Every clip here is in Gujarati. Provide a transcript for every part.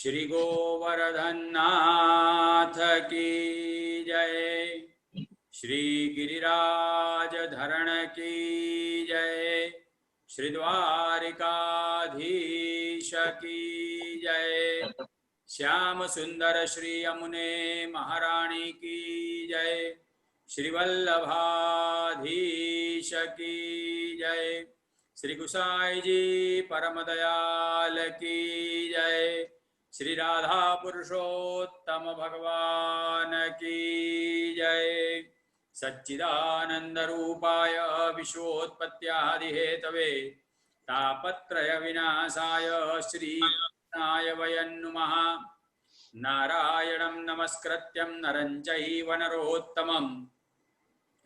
श्री गोवर्धन नाथ की जय। श्री गिरिराज धरण की जय। श्री द्वारिकाधीश की जय। श्याम सुंदर श्री यमुने महारानी की जय। श्री वल्लभाधीश की जय। श्री गुसाई जी परम दयाल की जय। श्री राधा पुरुषोत्तम भगवान की जय। सच्चिदानंद रूपाय विश्वोत्पत्त्यादि हेतवे तापत्रय विनाशाय श्रीकृष्णाय वयं नुमः। नारायणं नमस्कृत्यं नरं चैव नरोत्तमं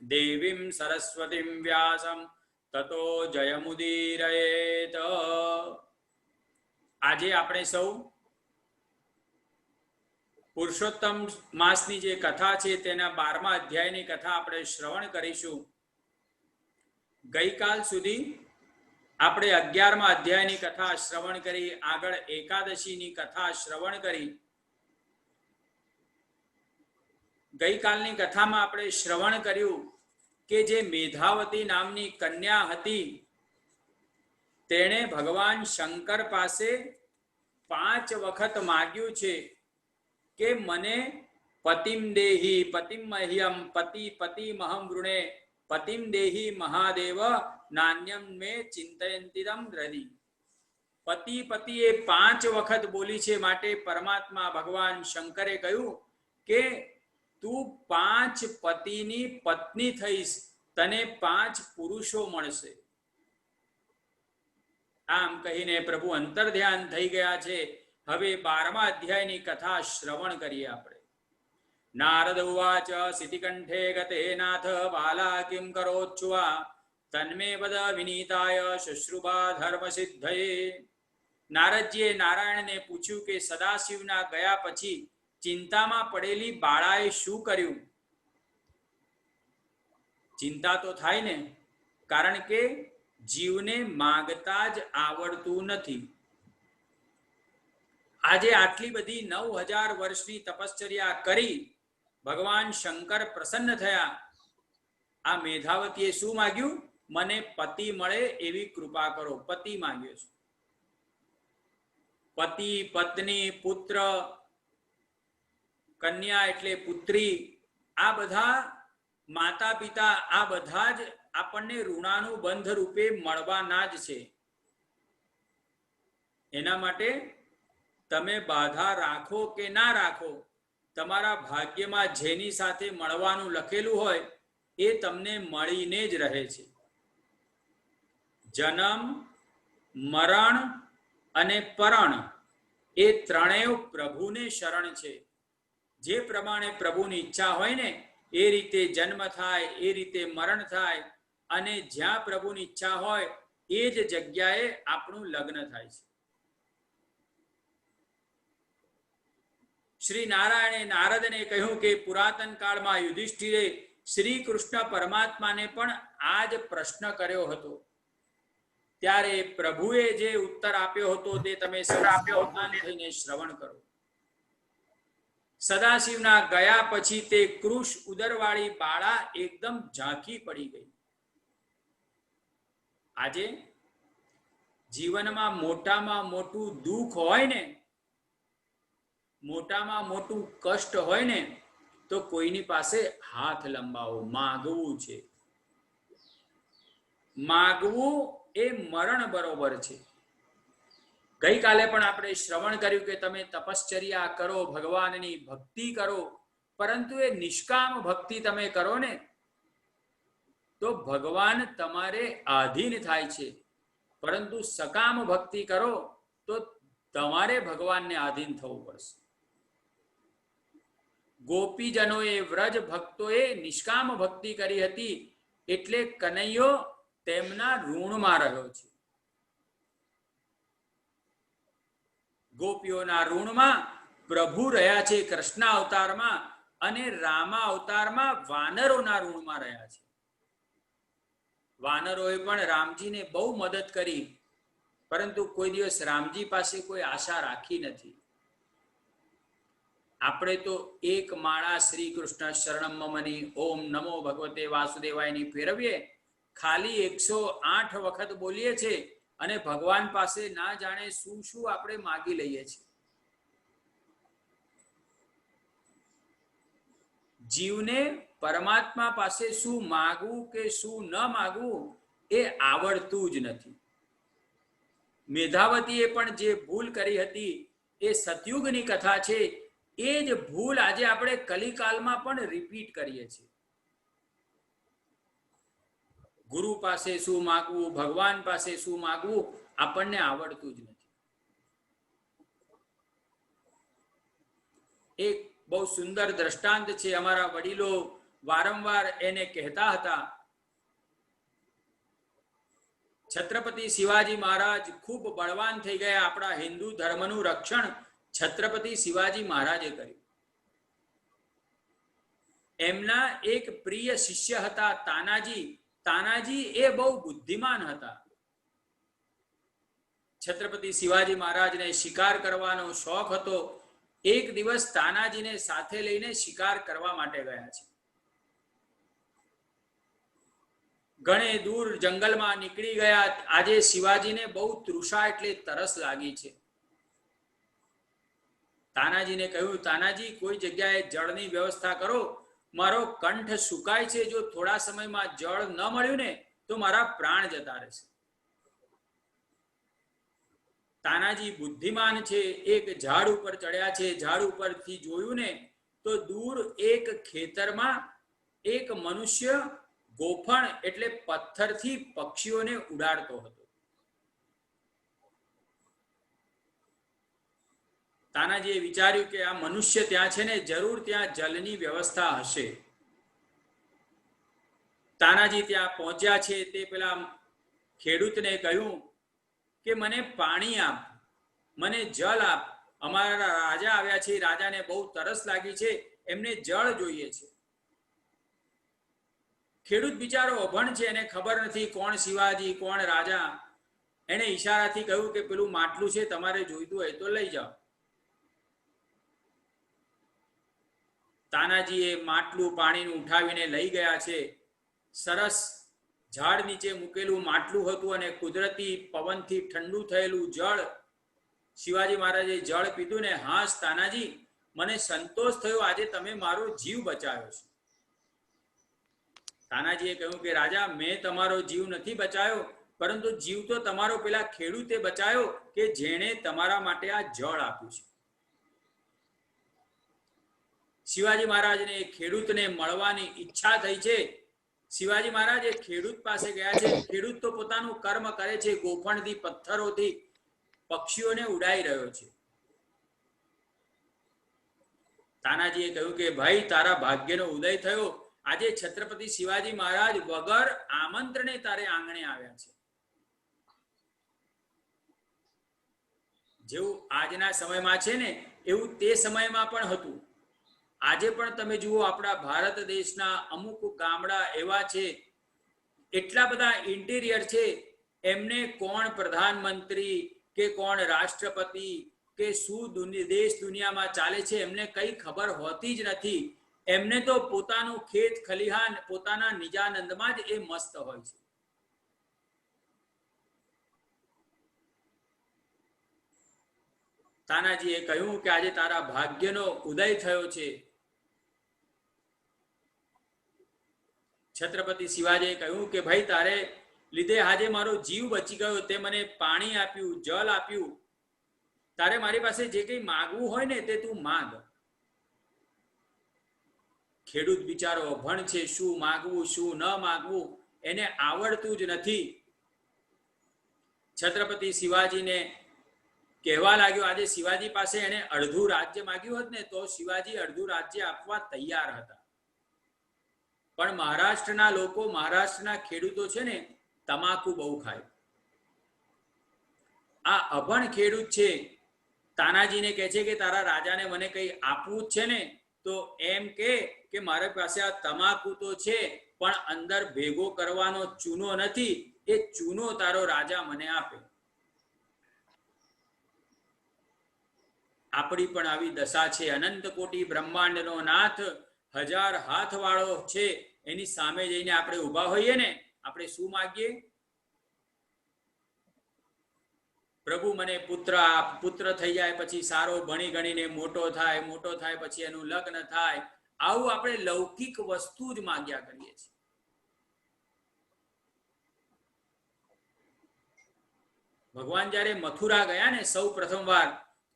देवीं सरस्वतीं व्यासं ततो जयमुदीरयेत। આજે આપણે સૌ પુરુષોત્તમ માસની જે કથા છે તેના 12મા અધ્યાયની કથા આપણે શ્રવણ કરીશું। ગઈકાલ સુધી આપણે 11મા અધ્યાયની કથા શ્રવણ કરી, આગળ એકાદશીની કથા શ્રવણ કરી। ગઈકાલની કથામાં આપણે શ્રવણ કર્યું કે જે મેધાવતી નામની કન્યા હતી તેણે ભગવાન શંકર પાસે 5 વખત માગ્યું છે કે મને પતિમ દેહી પતિમ મહ્યમ પતિ પતિ મહમ વૃણે પતિમ દેહી મહાદેવ નાન્યમ મે ચિંતયંતિદમ હૃદિ। પતિ પતિ એ 5 વખત બોલી છે, માટે પરમાત્મા ભગવાન શંકરે કહ્યું કે તું 5 પતિની પત્ની થઈશ, તને 5 પુરુષો મળશે। આમ કહીને પ્રભુ અંતર્ધ્યાન થઈ ગયા છે। હવે 12મા અધ્યાયની કથા શ્રવણ કરીએ આપણે। નારદ ઉવાચ સિતિકંઠે ગતે નાથ બાલા કિમ કરોચ્છુવા તન્મે વદ વિનીતાય શુશ્રુભા ધર્મ સિદ્ધયે। નારદજીએ નારાયણને પૂછ્યું કે સદાશિવના ગયા પછી ચિંતામાં પડેલી બાળાએ શું કર્યું? ચિંતા તો થાય ને, કારણ કે જીવને માગતા જ આવડતું નથી। આજે આટલી બધી 9000 વર્ષની તપશ્ચર્યા કરી ભગવાન શંકર પ્રસન્ન થયા। આ મેધાવતીએ શું માગ્યું? મને પતિ મળે એવી કૃપા કરો, પતિ માંગ્યો છે। પતિ, પત્ની, પુત્ર, કન્યા એટલે પુત્રી, આ બધા માતા પિતા, આ બધા જ આપણને ઋણાનુબંધ રૂપે મળવાના જ છે। એના માટે તમે બાધા રાખો કે ના રાખો, તમારા ભાગ્યમાં જેની સાથે મળવાનું લખેલું હોય એ તમને મળીને જ રહે છે। જન્મ, મરણ અને પરણ એ ત્રણેય પ્રભુને શરણ છે। જે પ્રમાણે પ્રભુની ઈચ્છા હોય ને એ રીતે જન્મ થાય, એ રીતે મરણ થાય, અને જ્યાં પ્રભુની ઈચ્છા હોય એ જ જગ્યાએ આપણું લગ્ન થાય છે। શ્રી નારાયણે નારદને કહ્યું કે પુરાતન કાળમાં યુધિષ્ઠિરે શ્રી કૃષ્ણ પરમાત્માને પણ આ જ પ્રશ્ન કર્યો હતો। ત્યારે પ્રભુએ જે ઉત્તર આપ્યો હતો તે તમે સાવધાન થઈને શ્રવણ કરો। સદાશિવના ગયા પછી તે કૃશ ઉદરવાળી બાળા એકદમ ઝાંખી પડી ગઈ। આજે જીવનમાં મોટામાં મોટું દુઃખ હોય ને, મોટામાં મોટું કષ્ટ હોય ને, તો કોઈની પાસે હાથ લંબાવો, માગવું છે। માગવું એ મરણ બરોબર છે। ગઈકાલે પણ આપણે શ્રવણ કર્યું કે તમે તપશ્ચર્યા કરો, ભગવાનની ભક્તિ કરો, પરંતુ એ નિષ્કામ ભક્તિ તમે કરો ને તો ભગવાન તમારે આધીન થાય છે, પરંતુ સકામ ભક્તિ કરો તો તમારે ભગવાનને આધીન થવું પડશે। ગોપીજનોએ, વ્રજ ભક્તોએ નિષ્કામ ભક્તિ કરી હતી એટલે કનૈયો તેમના ઋણમાં રહ્યો છે। ગોપીઓના ઋણમાં પ્રભુ રહ્યા છે કૃષ્ણ અવતારમાં, અને રામા અવતારમાં વાનરોના ઋણમાં રહ્યા છે। વાનરોએ પણ રામજીને બહુ મદદ કરી, પરંતુ કોઈ દિવસ રામજી પાસે કોઈ આશા રાખી નથી। આપણે તો એક માળા શ્રી કૃષ્ણ શરણમ મમની ઓમ નમો ભગવતે વાસુદેવાયની ફેરવીએ, ખાલી 108 વખત બોલીએ છીએ અને ભગવાન પાસે ના જાણે શું શું આપણે માગી લઈએ છીએ. જીવને પરમાત્મા પાસે શું માગવું કે શું ન માગવું એ આવડતું જ નથી. મેધાવતીએ પણ જે ભૂલ કરી હતી એ સતયુગની કથા છે. એ જ ભૂલ આજે આપણે કલિકાલમાં પણ રિપીટ કરીએ છીએ. ગુરુ પાસે શું માગવું, ભગવાન પાસે શું માગવું આપણને આવડતું જ નથી. એક બહુ સુંદર દ્રષ્ટાંત છે. અમારા વડીલો વારંવાર એને કહેતા હતા. છત્રપતિ શિવાજી મહારાજ ખૂબ બળવાન થઈ ગયા. આપણા હિન્દુ ધર્મનું રક્ષણ છત્રપતિ શિવાજી મહારાજે કર્યું. એમના એક પ્રિય શિષ્ય હતા તાનાજી. તાનાજી એ બહુ બુદ્ધિમાન હતા. છત્રપતિ શિવાજી મહારાજને શિકાર કરવાનો શોખ હતો. એક દિવસ તાનાજીને સાથે લઈને શિકાર કરવા માટે ગયા છે. ઘણે દૂર જંગલમાં નીકળી ગયા. આજે શિવાજીને બહુ તૃષા એટલે તરસ લાગી છે. તાનાજીને કહ્યું, તાનાજી કોઈ જગ્યાએ જળની વ્યવસ્થા કરો, મારો કંઠ સુકાય છે. જો થોડા સમયમાં જળ ન મળ્યું ને તો મારા પ્રાણ જતા રહેશે. તાનાજી બુદ્ધિમાન છે. એક ઝાડ ઉપર ચડ્યા છે. ઝાડ ઉપરથી જોયું ને તો દૂર એક ખેતરમાં એક મનુષ્ય ગોફણ એટલે પથ્થરથી પક્ષીઓને ઉડાડતો હતો. તાનાજીએ વિચાર્યું કે આ મનુષ્ય ત્યાં છે ને, જરૂર ત્યાં જલની વ્યવસ્થા હશે. તાનાજી ત્યાં પહોંચ્યા છે. તે પેલા ખેડૂતને કહ્યું કે મને પાણી આપ, મને જળ આપ. અમારા રાજા આવ્યા છે. રાજાને બહુ તરસ લાગી છે, એમને જળ જોઈએ છે. ખેડૂત બિચારો અભણ છે, એને ખબર નથી કોણ શિવાજી કોણ રાજા. એને ઈશારાથી કહ્યું કે પેલું માટલું છે, તમારે જોઈતું હોય તો લઈ જાઓ. તાનાજીએ માટલું પાણીનું ઉઠાવીને લઈ ગયા છે. સરસ ઝાડ નીચે મૂકેલું માટલું હતું અને કુદરતી પવનથી ઠંડુ થયેલું જળ. શિવાજી મહારાજે જળ પીધું ને, હાશ તાનાજી, મને સંતોષ થયો, આજે તમે મારો જીવ બચાવ્યો છે. તાનાજીએ કહ્યું કે રાજા, મેં તમારો જીવ નથી બચાવ્યો, પરંતુ જીવ તો તમારો પેલા ખેડૂતે બચાવ્યો કે જેણે તમારા માટે આ જળ આપ્યું છે. શિવાજી મહારાજને ખેડૂતને મળવાની ઈચ્છા થઈ છે. શિવાજી મહારાજ એ ખેડૂત પાસે ગયા છે. ખેડૂત તો પોતાનું કર્મ કરે છે, ગોફણથી પથ્થરોથી પક્ષીઓને ઉડાઈ રહ્યો છે. તાનાજીએ કહ્યું કે ભાઈ, તારા ભાગ્યનો ઉદય થયો. આજે છત્રપતિ શિવાજી મહારાજ વગર આમંત્રણે તારે આંગણે આવ્યા છે. જેવું આજના સમયમાં છે ને, એવું તે સમયમાં પણ હતું. આજે પણ તમે જુઓ, આપણા ભારત દેશના અમુક ગામડા એવા છે, એટલા બધા ઇન્ટિરિયર છે, એમને કોણ પ્રધાનમંત્રી કે કોણ રાષ્ટ્રપતિ કે શું દેશ દુનિયામાં ચાલે છે એમને કઈ ખબર હોતી જ નથી. એમને તો પોતાનું ખેત ખલિહાન પોતાના નિજાનંદમાં જ એ મસ્ત હોય છે. તાનાજીએ કહ્યું કે આજે તારા ભાગ્યનો ઉદય થયો છે. છત્રપતિ શિવાજીએ કહ્યું કે ભાઈ, તારે લીધે આજે મારો જીવ બચી ગયો. તે મને પાણી આપ્યું, જલ આપ્યું. તારે મારી પાસે જે કંઈ માગવું હોય ને તે તું માંગ. ખેડૂત બિચારો અભણ છે, શું માગવું શું ન માગવું એને આવડતું જ નથી. છત્રપતિ શિવાજીને કહેવા લાગ્યો, આજે શિવાજી પાસે એને અડધું રાજ્ય માગ્યું હોત ને તો શિવાજી અડધું રાજ્ય આપવા તૈયાર હતા. પણ મહારાષ્ટ્રના લોકો, મહારાષ્ટ્રના ખેડૂતો છે ને, તમાકુ બહુ ખાય. આ અભણ ખેડૂત છે. તાનાજીને કહે છે કે તારા રાજાને મને કંઈ આપવું જ છે ને તો એમ કે મારા પાસે આ તમાકુ તો છે, પણ અંદર ભેગો કરવાનો ચૂનો નથી. એ ચૂનો તારો રાજા મને આપે. આપણી પણ આવી દશા છે. અનંત કોટી બ્રહ્માંડનો નાથ 1000 હાથ વાળો છે, એની સામે જઈને આપણે ઊભા હોઈએ ને, આપણે શું માગીએ? પ્રભુ મને પુત્ર આપ. પુત્ર થઈ જાય પછી સારો ભણી ગણીને મોટો થાય પછી એનું લગ્ન થાય. આવું આપણે લૌકિક વસ્તુ જ માગ્યા કરીએ છીએ. ભગવાન જ્યારે મથુરા ગયા ને સૌ પ્રથમવાર,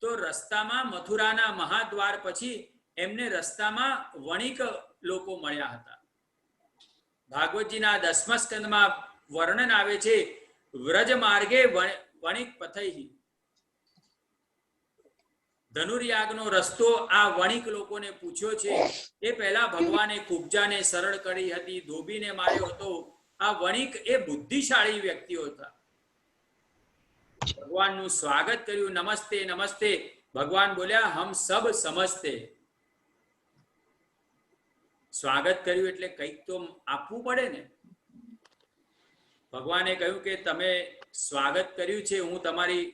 તો રસ્તામાં મથુરાના મહાદ્વાર પછી એમને રસ્તામાં વણિક લોકો મળ્યા હતા. ભાગવતજીના 10મા સ્કંદમાં વર્ણન આવે છે, વ્રજ માર્ગે વણિક પથૈહિ. ધનુર્યાગનો રસ્તો આ વણિક લોકોને પૂછ્યો છે. એ પહેલા ભગવાને કુબ્જાને સરળ કરી હતી, ધોબીને માર્યો હતો. આ વણિક એ બુદ્ધિશાળી વ્યક્તિઓ હતા. ભગવાનનું સ્વાગત કર્યું, નમસ્તે નમસ્તે. ભગવાન બોલ્યા, હમ સબ સમજતે. સ્વાગત કર્યું એટલે કંઈક તો આપવું પડે ને. ભગવાને કહ્યું કે તમે સ્વાગત કર્યું છે, હું તમારી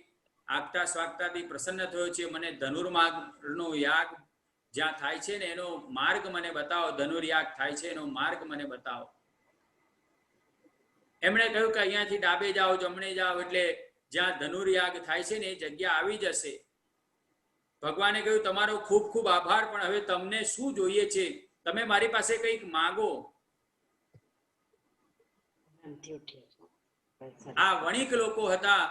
આગતા સ્વાગતાથી પ્રસન્ન થયો છે. મને ધનુર્માર્ગનો યાગ જ્યાં થાય છે ને એનો માર્ગ મને બતાવો. ધનુર્યાગ થાય છે એનો માર્ગ મને બતાવો. એમણે કહ્યું કે અહીંયાથી ડાબે જાઓ, જમણે જાઓ, એટલે જ્યાં ધનુર્યાગ થાય છે ને એ જગ્યા આવી જશે. ભગવાને કહ્યું, તમારો ખૂબ ખૂબ આભાર, પણ હવે તમને શું જોઈએ છે? તમે મારી પાસે કંઈક માગો. આ વણિક લોકો હતા.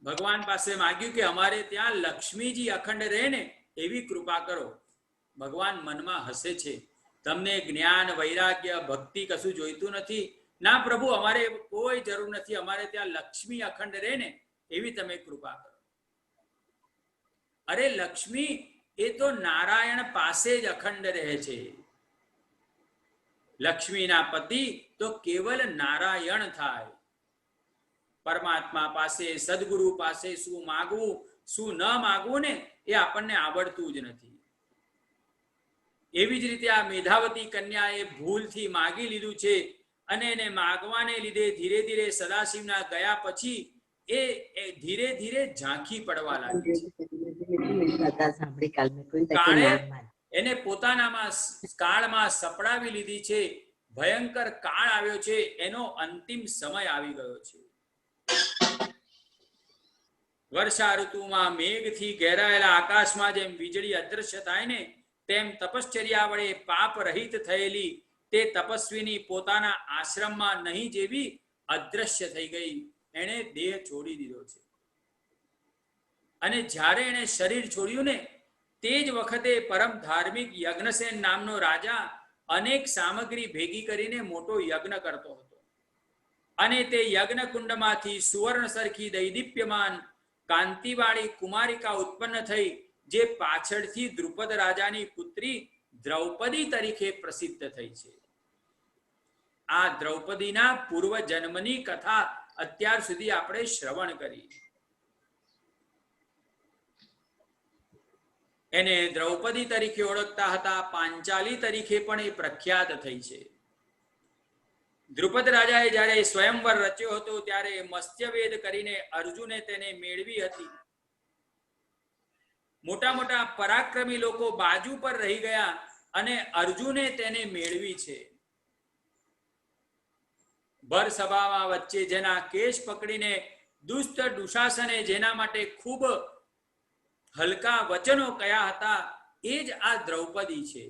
ભગવાન પાસે માગ્યું કે અમારે ત્યાં લક્ષ્મીજી અખંડ રહે ને એવી કૃપા કરો. ભગવાન મનમાં હસે છે, તમને જ્ઞાન, વૈરાગ્ય, ભક્તિ કશું જોઈતું નથી? ના પ્રભુ, અમારે કોઈ જરૂર નથી. અમારે ત્યાં લક્ષ્મી અખંડ રહે ને એવી તમે કૃપા કરો. અરે લક્ષ્મી એ તો નારાયણ પાસે જ અખંડ રહે છે. લક્ષ્મીના પતિ તો કેવલ નારાયણ થાય. પરમાત્મા પાસે, સદગુરુ પાસે શું માગવું, શું ન માગવું ને એ આપણને આવડતું જ નથી. એવી જ રીતે આ મેધાવતી કન્યાએ ભૂલથી માગી લીધું છે, અને એને માગવાને લીધે ધીરે ધીરે સદાશિવના ગયા પછી એ ધીરે ધીરે ઝાંખી પડવા લાગી છે. કાળે એને પોતાનામાં કાળમાં સપડાવી લીધી છે. ભયંકર કાળ આવ્યો છે, એનો અંતિમ સમય આવી ગયો છે. વર્ષા ઋતુમાં મેઘથી ઘેરાયેલા આકાશમાં જેમ વીજળી અદ્રશ્ય થાય ને, તેમ તપશ્ચર્યા વડે પાપ રહિત થયેલી તે તપસ્વીની પોતાના આશ્રમમાં નહીં જેવી અદ્રશ્ય થઈ ગઈ. એણે દેહ છોડી દીધો છે. અને જ્યારે એણે શરીર છોડ્યું ને તે જ વખતે પરમ ધાર્મિક યજ્ઞસેન નામનો રાજા અનેક સામગ્રી ભેગી કરીને મોટો યજ્ઞ કરતો હતો. અને તે યજ્ઞ કુંડમાંથી સુવર્ણ સરખી દૈદીપ્યમાન કાંતિવાળી કુમારિકા ઉત્પન્ન થઈ, જે પાછળથી દ્રુપદ રાજાની પુત્રી દ્રૌપદી તરીકે પ્રસિદ્ધ થઈ છે. આ દ્રૌપદીના પૂર્વ જન્મની કથા અત્યાર સુધી આપણે શ્રવણ કરી. એને દ્રૌપદી તરીકે ઓળખતા હતા, પાંચાલી તરીકે પણ એ પ્રખ્યાત થઈ છે. દ્રુપદ રાજાએ જ્યારે સ્વયંવર રચ્યો હતો ત્યારે મત્સ્યવેદ કરીને અર્જુને તેને મેળવી હતી. મોટા મોટા પરાક્રમી લોકો બાજુ પર રહી ગયા અને અર્જુને તેને મેળવી છે. ભર સભામાં વચ્ચે જેના કેશ પકડીને દુષ્ટ દુશાસને જેના માટે ખૂબ હલકા વચનો કયા હતા, એ જ આ દ્રૌપદી છે.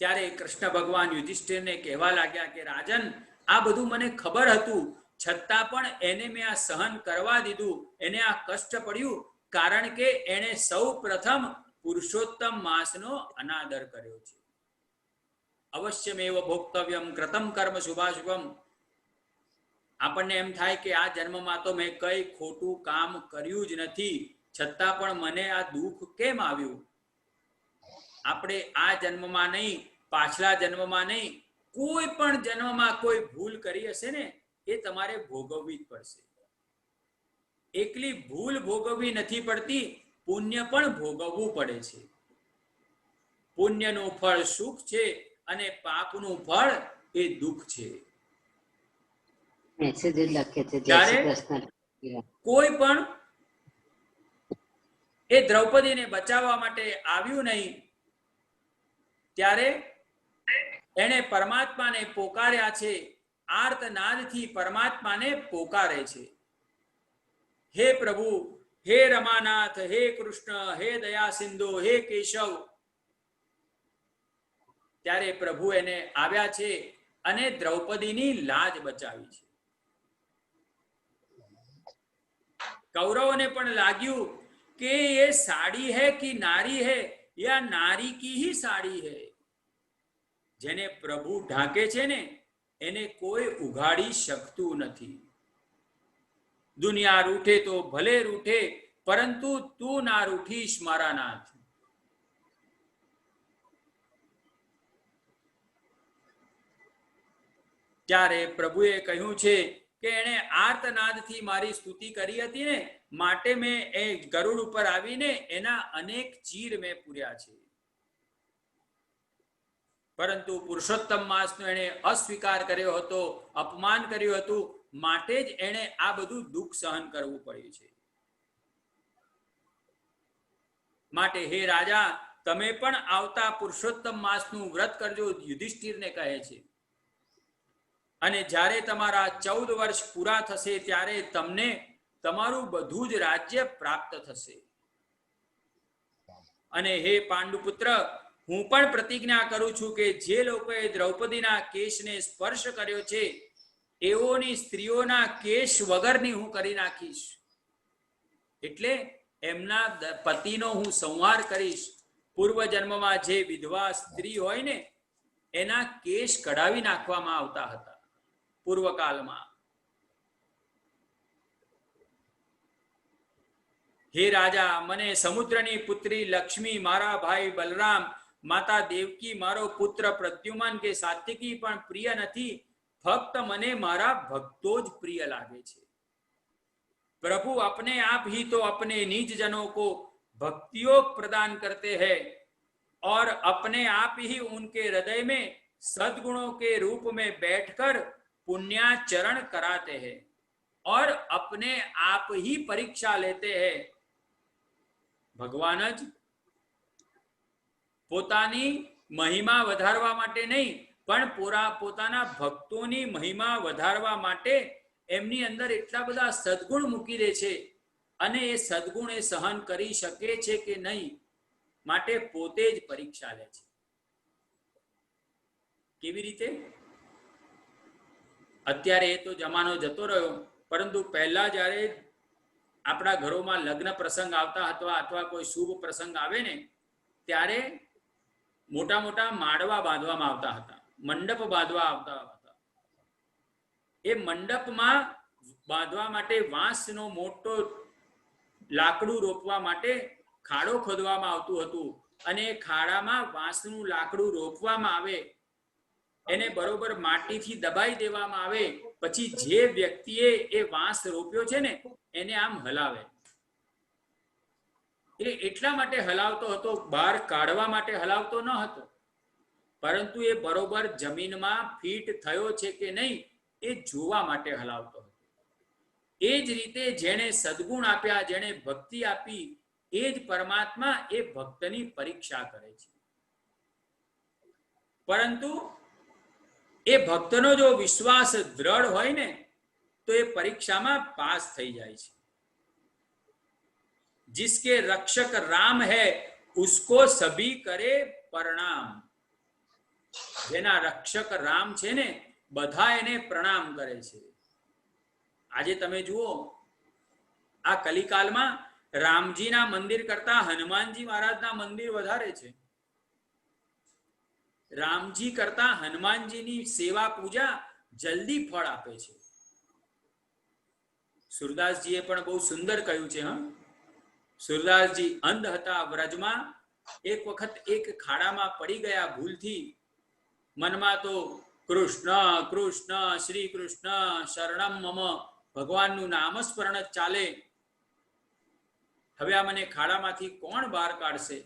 ત્યારે કૃષ્ણ ભગવાન યુધિષ્ઠિરને કહેવા લાગ્યા કે રાજન, આ બધું મને ખબર હતું, છતાં પણ એને મેં આ સહન કરવા દીધું, એને આ કષ્ટ પડ્યું, કારણ કે એને સૌ પ્રથમ પુરુષોત્તમ માસનો અનાદર કર્યો છે. અવશ્યમેવ ભોક્તવ્યમ કૃતમ કર્મ શુભાશુભમ. આપણને એમ થાય કે આ જન્મમાં તો મેં કઈ ખોટું કામ કર્યું જ નથી, છતાં પણ મને આ દુઃખ કેમ આવ્યું? આપણે આ જન્મમાં નહીં, પાછલા જન્મમાં નહીં, કોઈ પણ જન્મમાં કોઈ ભૂલ કરી હશે ને એ તમારે ભોગવવી જ પડશે. એકલી ભૂલ ભોગવવી નથી પડતી, પુણ્ય પણ ભોગવવું પડે છે. પુણ્યનું ફળ સુખ છે અને પાપનું ફળ એ દુઃખ છે. જ્યારે કોઈ પણ એ દ્રૌપદીને બચાવવા માટે આવ્યું નહીં, ત્યારે એણે પરમાત્માને પોકાર્યા છે, આર્તનાદથી પરમાત્માને પોકારે છે, હે પ્રભુ, હે રમાનાથ, હે કૃષ્ણ, હે દયા સિંધુ, હે કેશવ. ત્યારે પ્રભુ એને આવ્યા છે અને દ્રૌપદીની લાજ બચાવી છે. કૌરવોને પણ લાગ્યું કે એ સાડી હૈ કે નારી હૈ, યા નારી કી હી સાડી હૈ. જેને પ્રભુ ઢાકે છે ને એને કોઈ ઉઘાડી શકતું નથી. દુનિયા રૂઠે તો ભલે રૂઠે, પરંતુ તું ના રૂઠીશ મારા નાથ. ત્યારે પ્રભુએ કહ્યું છે કે એણે આર્તનાદથી મારી સ્તુતિ કરી હતી ને, માટે મેં એ ગરુડ ઉપર આવીને એના અનેક ચીર મેં પૂર્યા છે. પરંતુ પુરુષોત્તમ માસનો એણે અસ્વીકાર કર્યો હતો, અપમાન કર્યું હતું, માટે જ એણે આ બધું દુઃખ સહન કરવું પડ્યું છે. માટે હે રાજા, તમે પણ આવતા પુરુષોત્તમ માસનું વ્રત કરજો, યુધિષ્ઠિરને કહે છે. અને જ્યારે તમારા 14 વર્ષ પૂરા થશે ત્યારે તમને તમારું બધું જ રાજ્ય પ્રાપ્ત થશે. અને હે પાંડુપુત્ર, હું પણ પ્રતિજ્ઞા કરું છું કે જે લોકોએ દ્રૌપદીના કેશને સ્પર્શ કર્યો છે એઓની સ્ત્રીઓના કેશ વગરની હું કરી નાખીશ. એટલે એમના પતિનો હું સંહાર કરીશ. પૂર્વ જન્મમાં જે વિધવા સ્ત્રી હોય ને એના કેશ કઢાવી નાખવામાં આવતા હતા પૂર્વકાળમાં. હે રાજા, મને સમુદ્રની પુત્રી લક્ષ્મી, મારા ભાઈ બલરામ, માતા દેવકી, મારો પુત્ર પ્રદ્યુમન કે સાત્વિકી પણ પ્રિય નથી. ફક્ત મને મારા ભક્તો જ પ્રિય લાગે છે. प्रभु अपने आप ही तो अपने निज जनों को भक्तियोग प्रदान करते हैं और अपने आप ही उनके हृदय में सद्गुणों के रूप में बैठकर पुण्याचरण कराते हैं और अपने आप ही परीक्षा लेते हैं. भगवान ज પોતાની મહિમા વધારવા માટે નહીં, પણ પોતાના ભક્તોની મહિમા વધારવા માટે એમની અંદર એટલા બધા સદગુણ મૂકી દે છે અને એ સદગુણ એ સહન કરી શકે છે કે નહીં, માટે પોતે જ પરીક્ષા લે છે. કેવી રીતે? અત્યારે એ તો જમાનો જતો રહ્યો, પરંતુ પહેલા જ્યારે આપણા ઘરોમાં લગ્ન પ્રસંગ આવતા હતા અથવા કોઈ શુભ પ્રસંગ આવે ને ત્યારે મોટા મોટા માડવા બાંધવામાં આવતા હતા, મંડપ બાંધવા આવતા હતા. એ મંડપમાં બાંધવા માટે વાંસનો મોટો લાકડું રોપવા માટે ખાડો ખોદવામાં આવતું હતું અને એ ખાડામાં વાંસનું લાકડું રોપવામાં આવે, એને બરોબર માટીથી દબાઈ દેવામાં આવે, પછી જે વ્યક્તિએ એ વાંસ રોપ્યો છે ને એને આમ હલાવે. એટલે એટલા માટે હલાવતો હતો, બહાર કાઢવા માટે હલાવતો ન હતો, પરંતુ એ બરોબર જમીનમાં ફિટ થયો છે કે નહીં એ જોવા માટે હલાવતો હતો. એ જ રીતે જેણે સદગુણ આપ્યા, જેણે ભક્તિ આપી, એ જ પરમાત્મા એ ભક્તની પરીક્ષા કરે છે. પરંતુ એ ભક્તનો જો વિશ્વાસ દ્રઢ હોય ને તો એ પરીક્ષામાં પાસ થઈ જાય છે. जिसके रक्षक राम है उसको सभी करे प्रणाम. જેના રક્ષક રામ છે ને બધા એને પ્રણામ કરે છે. આજે તમે જુઓ આ કલિકાલમાં રામજીના મંદિર કરતા હનુમાનજી મહારાજના મંદિર વધારે છે. રામજી કરતા હનુમાનજીની સેવા પૂજા જલ્દી ફળ આપે છે. સુરદાસજીએ પણ બહુ સુંદર કહ્યું છે. સુરદાસજી અંધ હતા વ્રજમાં, એક વખત એક ખાડામાં પડી ગયા ભૂલથી. મનમાં તો કૃષ્ણ કૃષ્ણ શ્રી કૃષ્ણ શરણમ મમ, ભગવાનનું નામસ્મરણ જ ચાલે. હવે આ મને ખાડામાંથી કોણ બહાર કાઢશે?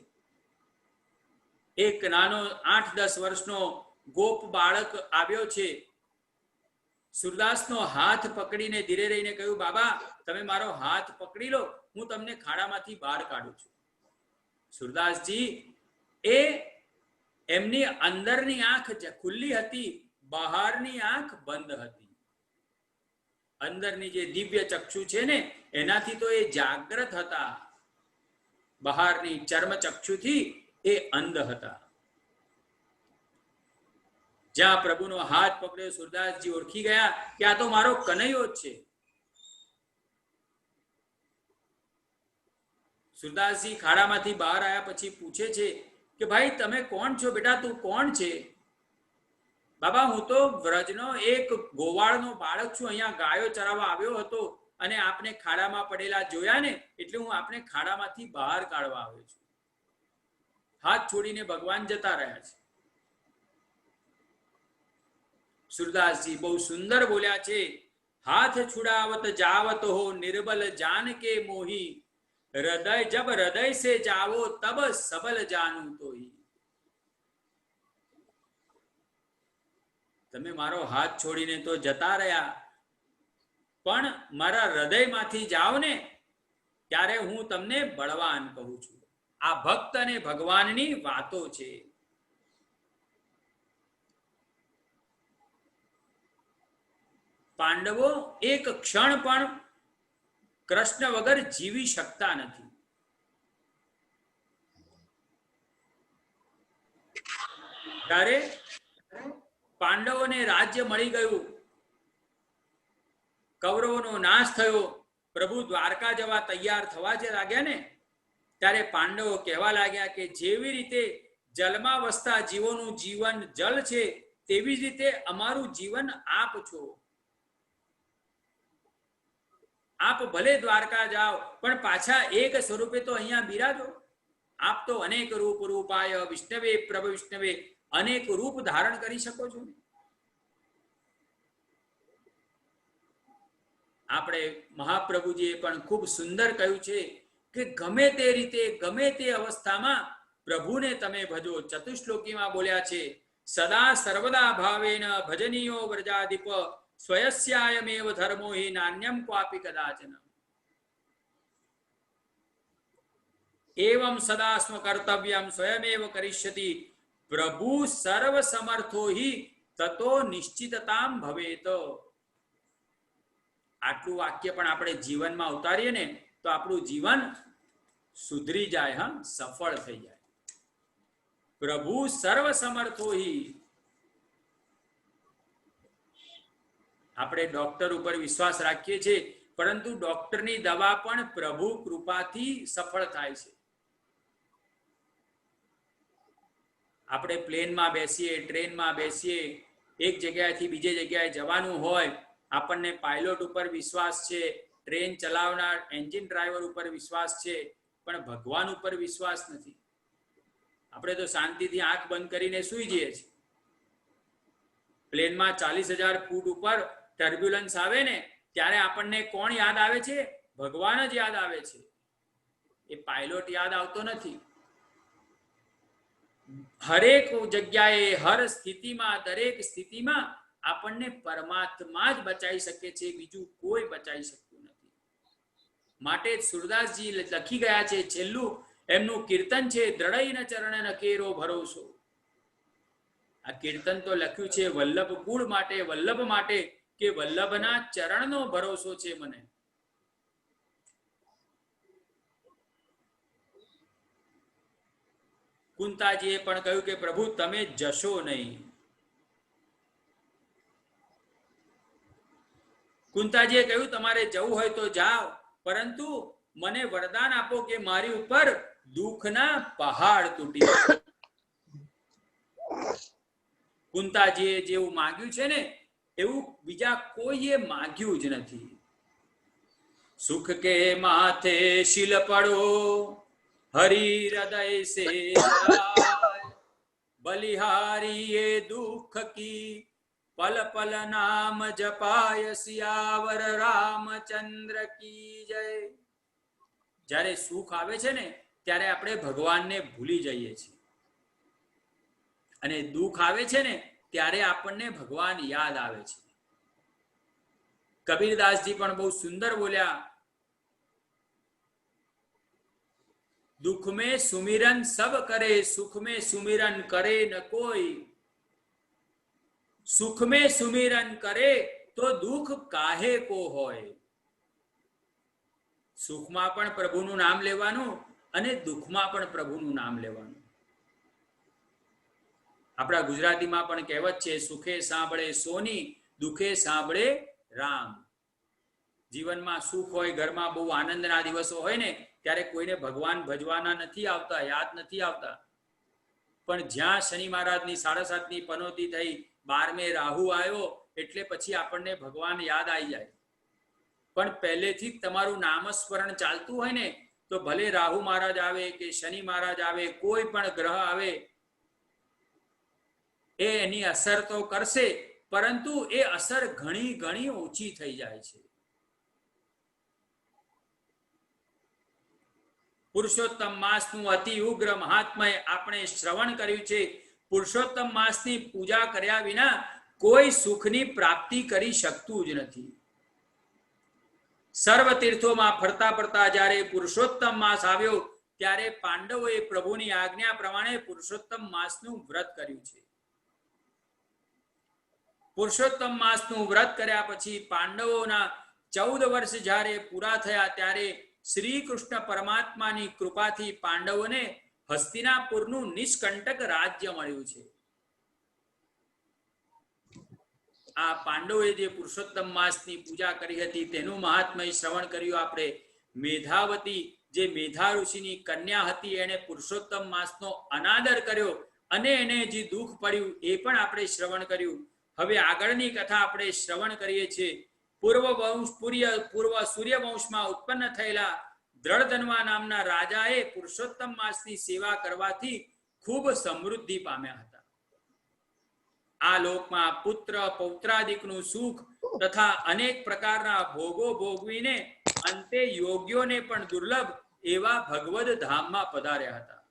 એક નાનો 8-10 વર્ષનો ગોપ બાળક આવ્યો છે. સુરદાસનો હાથ પકડીને ધીરે રહીને કહ્યું, બાબા તમે મારો હાથ પકડી લો, હું તમને ખાડામાંથી બહાર કાઢું છું. સુરદાસજી એ એમની અંદરની આંખ ખુલ્લી હતી, બહારની આંખ બંધ હતી. અંદરની જે દિવ્ય ચક્ષુ છે ને એનાથી તો એ જાગ્રત હતા, બહારની ચર્મ ચક્ષુથી એ અંધ હતા. જ્યાં પ્રભુનો હાથ પકડ્યો સુરદાસજી ઓળખી ગયા કે આ તો મારો કનૈયો જ છે. સુરદાસજી ખાડામાંથી બહાર આવ્યા પછી પૂછે છે કે ભાઈ તમે કોણ છો બેટા, તું કોણ છે? બાબા હું તો વ્રજનો એક ગોવાળનો બાળક છું, અહીંયા ગાયો ચરાવવા આવ્યો હતો અને આપને ખાડામાં પડેલા જોયા ને એટલે હું આપને ખાડામાંથી બહાર કાઢવા આવ્યો છું. હાથ છોડીને ભગવાન જતા રહ્યા છે. સુરદાસજી બહુ સુંદર બોલ્યા છે, હાથ છુડાવત જાવત હો નિર્બલ જાન કે મોહી, હૃદય જબ હૃદય સે જાવો તબ સબલ જાનું તોહી. તમે મારો હાથ છોડીને તો જતા રહ્યા, પણ મારા હૃદયમાંથી જાઓ ને ત્યારે હું તમને બળવાન કહું છું. આ ભક્ત અને ભગવાનની વાતો છે. પાંડવો એક ક્ષણ પણ કૃષ્ણ વગર જીવી શકતા નથી. ત્યારે પાંડવોને રાજ્ય મળી ગયું, કૌરવોનો નાશ થયો, પ્રભુ દ્વારકા જવા તૈયાર થવા જે લાગ્યા ને ત્યારે પાંડવો કહેવા લાગ્યા કે જેવી રીતે જલમાં વસતા જીવોનું જીવન જલ છે તેવી જ રીતે અમારું જીવન આપ છો. આપ ભલે દ્વારકા જાઓ પણ પાછા એક સ્વરૂપે તો અહીંયા બિરાજો. આપ તો અનેક રૂપ રૂપાય વિષ્ણવે પ્રભ વિષ્ણવે અનેક રૂપ ધારણ કરી શકો છો. આપણે મહાપ્રભુજીએ પણ ખૂબ સુંદર કહ્યું છે કે ગમે તે રીતે ગમે તે અવસ્થામાં પ્રભુને તમે ભજો. ચતુશ્લોકીમાં બોલ્યા છે, સદા સર્વદા ભાવેન ભજનીયો વ્રજાધિપ સ્વયસ્યાયમેવ ધર્મો હિ નાન્યમ ક્વાપી કદાચન. એવં સદા સ્મ કર્તવ્યમ સ્વયમેવ કરિષ્યતિ પ્રભુ સર્વ સમર્થો હિ તતો નિશ્ચિતતામ ભવેત. આટલું વાક્ય પણ આપણે જીવનમાં ઉતારીએ ને તો આપણું જીવન સુધરી જાય, સફળ થઈ જાય. પ્રભુ સર્વ સમર્થો હિ. આપણે ડોક્ટર ઉપર વિશ્વાસ રાખીએ છીએ પરંતુ ડોક્ટરની દવા પણ પ્રભુ કૃપાથી સફળ થાય છે. આપણે પ્લેનમાં બેસીએ, ટ્રેનમાં બેસીએ, એક જગ્યાએથી બીજી જગ્યાએ જવાનું હોય, આપણને પાયલોટ ઉપર વિશ્વાસ છે, ટ્રેન ચલાવનાર એન્જિન ડ્રાઈવર ઉપર વિશ્વાસ છે, પણ ભગવાન ઉપર વિશ્વાસ નથી. આપણે તો શાંતિથી આંખ બંધ કરીને સૂઈ જઈએ છીએ. પ્લેનમાં 40,000 ફૂટ ઉપર ટર્બ્યુલન્સ આવે ને ત્યારે આપણને કોણ યાદ આવે છે? ભગવાન જ યાદ આવે છે. એ પાયલોટ યાદ આવતો નથી. હરેક જગ્યાએ હર સ્થિતિમાં દરેક સ્થિતિમાં આપણને પરમાત્મા જ બચાવી શકે છે, બીજું કોઈ બચાવી શકતું નથી. માટે સુરદાસજી લખી ગયા છે, છેલ્લું એમનું કીર્તન છે, દ્રઢઈન ચરણ નકેરો ભરોસો. આ કીર્તન તો લખ્યું છે વલ્લભ કુળ માટે, વલ્લભ માટે કે વલ્લભના ચરણનો ભરોસો છે મને. કુંતાજીએ પણ કહ્યું કે પ્રભુ તમે જશો નહીં. કુંતાજીએ કહ્યું તમારે જવું હોય તો જાઓ, પરંતુ મને વરદાન આપો કે મારી ઉપર દુઃખના પહાડ તૂટી જાય. કુંતાજીએ જેવું માંગ્યું છે ને એવું બીજા કોઈએ માંગ્યું જ નથી. સુખ કે માથે શીલ પડો હરી હૃદય સે બલિહારી એ દુઃખ કી પલ પલ નામ જપાય સિયાવર રામચંદ્ર કી જય. જ્યારે સુખ આવે છે ને ત્યારે આપણે ભગવાનને ભૂલી જઈએ છીએ અને દુઃખ આવે છે ને ત્યારે આપણને ભગવાન યાદ આવે છે. કબીરદાસજી પણ બહુ સુંદર બોલ્યા, दुख में सुमिरन सब करे, सुख में सुमिरन करे न कोई। सुख में सुमिरन करे तो दुख काहे को होय। સુખમાં પણ પ્રભુનું નામ લેવાનું અને દુઃખમાં પણ પ્રભુનું નામ લેવાનું. આપણા ગુજરાતીમાં પણ કહેવત છે, સુખે સાંભળે સોની, દુઃખે સાંભળે રામ. જીવનમાં સુખ હોય, ઘરમાં બહુ આનંદના દિવસો હોય ને, ત્યારે કોઈને ભગવાન ભજવાના નથી આવતા, યાદ નથી આવતા. પણ જ્યાં શનિ મહારાજની 7.5ની પનોતી થઈ, 12મે રાહુ આવ્યો, એટલે પછી આપણને ભગવાન યાદ આવી જાય. પણ પહેલેથી જ તમારું નામસ્મરણ ચાલતું હોય ને, તો ભલે રાહુ મહારાજ આવે કે શનિ મહારાજ આવે, કોઈ પણ ગ્રહ આવે, એ એની અસર તો કરશે, પરંતુ એ અસર ઘણી ઘણી ઓછી થઈ જાય છે. પુરુષોત્તમ માસનું અતિ ઉગ્ર મહાત્મય આપણે શ્રવણ કર્યું છે. પુરુષોત્તમ માસની પૂજા કર્યા વિના કોઈ સુખની પ્રાપ્તિ કરી શકતું જ નથી. સર્વ તીર્થોમાં ફરતા ફરતા જ્યારે પુરુષોત્તમ માસ આવ્યો, ત્યારે પાંડવોએ પ્રભુની આજ્ઞા પ્રમાણે પુરુષોત્તમ માસનું વ્રત કર્યું છે. પુરુષોત્તમ માસનું વ્રત કર્યા પછી પાંડવોના 14 વર્ષ જ્યારે પૂરા થયા, ત્યારે શ્રી કૃષ્ણ પરમાત્માની કૃપાથી પાંડવોને હસ્તિનાપુરનું નિષ્કંટક રાજ્ય મળ્યું છે. આ પાંડવોએ જે પુરુષોત્તમ માસની પૂજા કરી હતી, તેનું મહાત્મય શ્રવણ કર્યું આપણે. મેધાવતી જે મેધા ઋષિની કન્યા હતી, એને પુરુષોત્તમ માસનો અનાદર કર્યો અને એને જે દુઃખ પડ્યું એ પણ આપણે શ્રવણ કર્યું. હવે આગળની કથા આપણે શ્રવણ કરીએ છીએ. પૂર્વ સૂર્યવંશમાં ઉત્પન્ન થયેલા દ્રઢધન્વા નામના રાજાએ પુરુષોત્તમ માસની સેવા કરવાથી ખૂબ સમૃદ્ધિ પામ્યા હતા. આ લોકમાં પુત્ર પૌત્રાદિકનું સુખ તથા અનેક પ્રકારના ભોગો ભોગવીને અંતે યોગ્યોને પણ દુર્લભ એવા ભગવદ ધામમાં પધાર્યા હતા.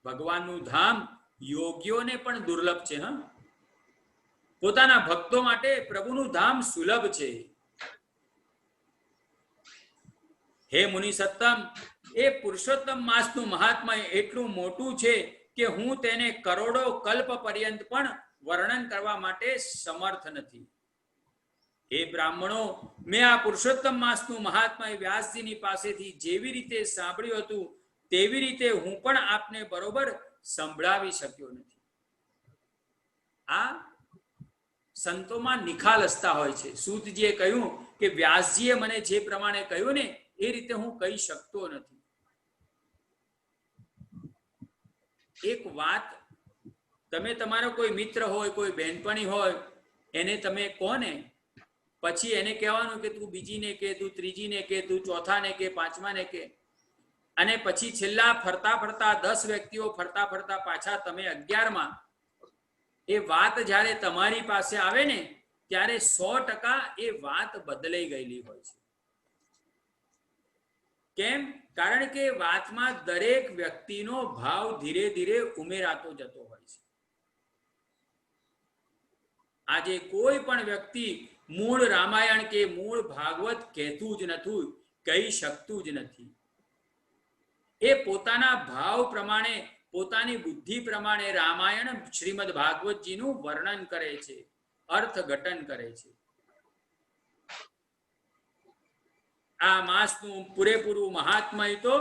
ભગવાનનું ધામ યોગ્યોને પણ દુર્લભ છે. પોતાના ભક્તો માટે પ્રભુનું ધામ સુલભ છે. હે મુનિ સત્તમ, એ પુરુષોત્તમ માસનું મહાત્મય એટલું મોટું છે કે હું તેને કરોડો કલ્પ પર્યંત પણ વર્ણન કરવા માટે સમર્થ નથી. હે બ્રાહ્મણો, મેં આ પુરુષોત્તમ માસનું મહાત્મય વ્યાસજીની પાસેથી જેવી રીતે સાંભળ્યું હતું, તેવી રીતે હું પણ આપને બરોબર સંભળાવી શક્યો નથી. આ સંતોમાં નિખાલસતા હોય છે. સૂતજીએ કહ્યું કે વ્યાસજીએ મને જે પ્રમાણે કહ્યું ને, એ રીતે હું કહી શકતો નથી. એક વાત, તમે તમારો કોઈ મિત્ર હોય, કોઈ બહેનપણી હોય, એને તમે કહો ને, પછી એને કહેવાનું કે તું બીજીને કે, તું ત્રીજીને કે, તું ચોથાને કે, પાંચમાને કે, અને પછી છેલ્લા ફરતા ફરતા 10 વ્યક્તિઓ ફરતા ફરતા પાછા તમે 11માં, એ વાત જ્યારે તમારી પાસે આવે ને, ત્યારે 100% એ વાત બદલાઈ ગયેલી હોય છે. કેમ? કારણ કે વાતમાં દરેક વ્યક્તિનો ભાવ ધીરે ધીરે ઉમેરાતો જતો હોય છે. આજે કોઈ પણ વ્યક્તિ મૂળ રામાયણ કે મૂળ ભાગવત કહેતું જ નથી, કહી શકતું જ નથી. એ પોતાના ભાવ પ્રમાણે, પોતાની બુદ્ધિ પ્રમાણે રામાયણ શ્રીમદ ભાગવતજીનું વર્ણન કરે છે, અર્થઘટન કરે છે. આ માસનું પૂરેપૂરું મહાત્મય તો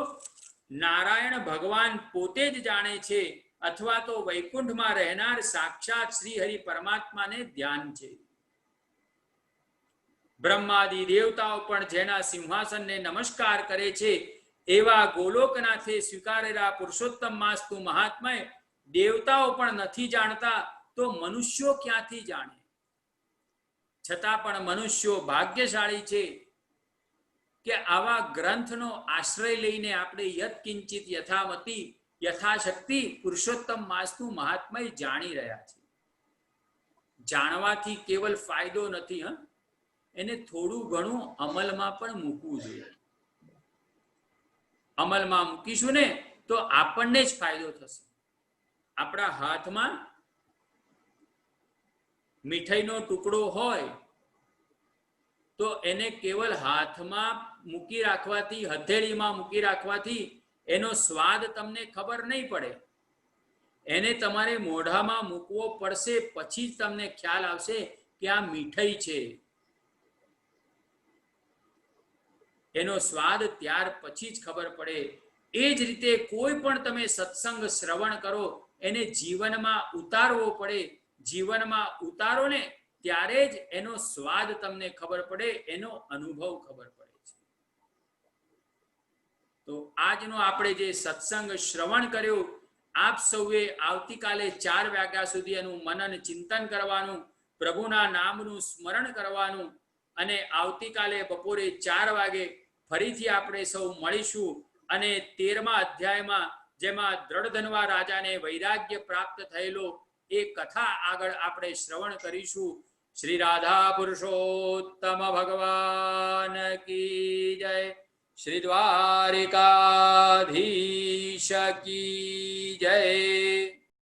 નારાયણ ભગવાન પોતે જ જાણે છે, અથવા તો વૈકુંઠમાં રહેનાર સાક્ષાત શ્રી હરિ પરમાત્માને ધ્યાન છે. બ્રહ્માદિ દેવતાઓ પણ જેના સિંહાસનને નમસ્કાર કરે છે, એવા ગોલોકનાથે સ્વીકારેલા પુરુષોત્તમ માસનું મહાત્મય દેવતાઓ પણ નથી જાણતા, તો મનુષ્યો ક્યાંથી જાણે? છતાં પણ મનુષ્યો ભાગ્યશાળી છે કે આવા ગ્રંથનો આશ્રય લઈને આપણે યત્કિંચિત યથામતી યથાશક્તિ પુરુષોત્તમ માસનું મહાત્મય જાણી રહ્યા છે. જાણવાથી કેવલ ફાયદો નથી, એને થોડું ઘણું અમલમાં પણ મૂકવું જોઈએ. અમલમાં મૂકીશું ને તો આપણને જ ફાયદો થશે. આપણા હાથમાં મીઠાઈનો ટુકડો હોય તો એને કેવલ હાથમાં મૂકી રાખવાથી, હથેળીમાં મૂકી રાખવાથી એનો સ્વાદ તમને ખબર નહીં પડે. એને તમારે મોઢામાં મૂકવો પડશે, પછી જ તમને ખ્યાલ આવશે કે આ મીઠાઈ છે. એનો સ્વાદ ત્યાર પછી જ ખબર પડે. એ જ રીતે કોઈ પણ તમે સત્સંગ શ્રવણ કરો, એને જીવનમાં ઉતારવો પડે. જીવનમાં ઉતારો ને ત્યારે જ એનો સ્વાદ તમને ખબર પડે, એનો અનુભવ ખબર પડે છે. તો આજનો આપણે જે સત્સંગ શ્રવણ કર્યો, આપ સૌએ આવતીકાલે 4 વાગ્યા સુધી એનું મનન ચિંતન કરવાનું, પ્રભુના નામનું સ્મરણ કરવાનું, અને આવતીકાલે બપોરે 4 વાગે ફરીથી આપણે સૌ મળીશું. અને 13મા અધ્યાયમાં, જેમાં દ્રઢધનવા રાજાને વૈરાગ્ય પ્રાપ્ત થયેલો એ કથા આગળ આપણે શ્રવણ કરીશું. શ્રી રાધા પુરુષોત્તમ ભગવાન કી જય. શ્રી દ્વારિકાધીશ કી જય.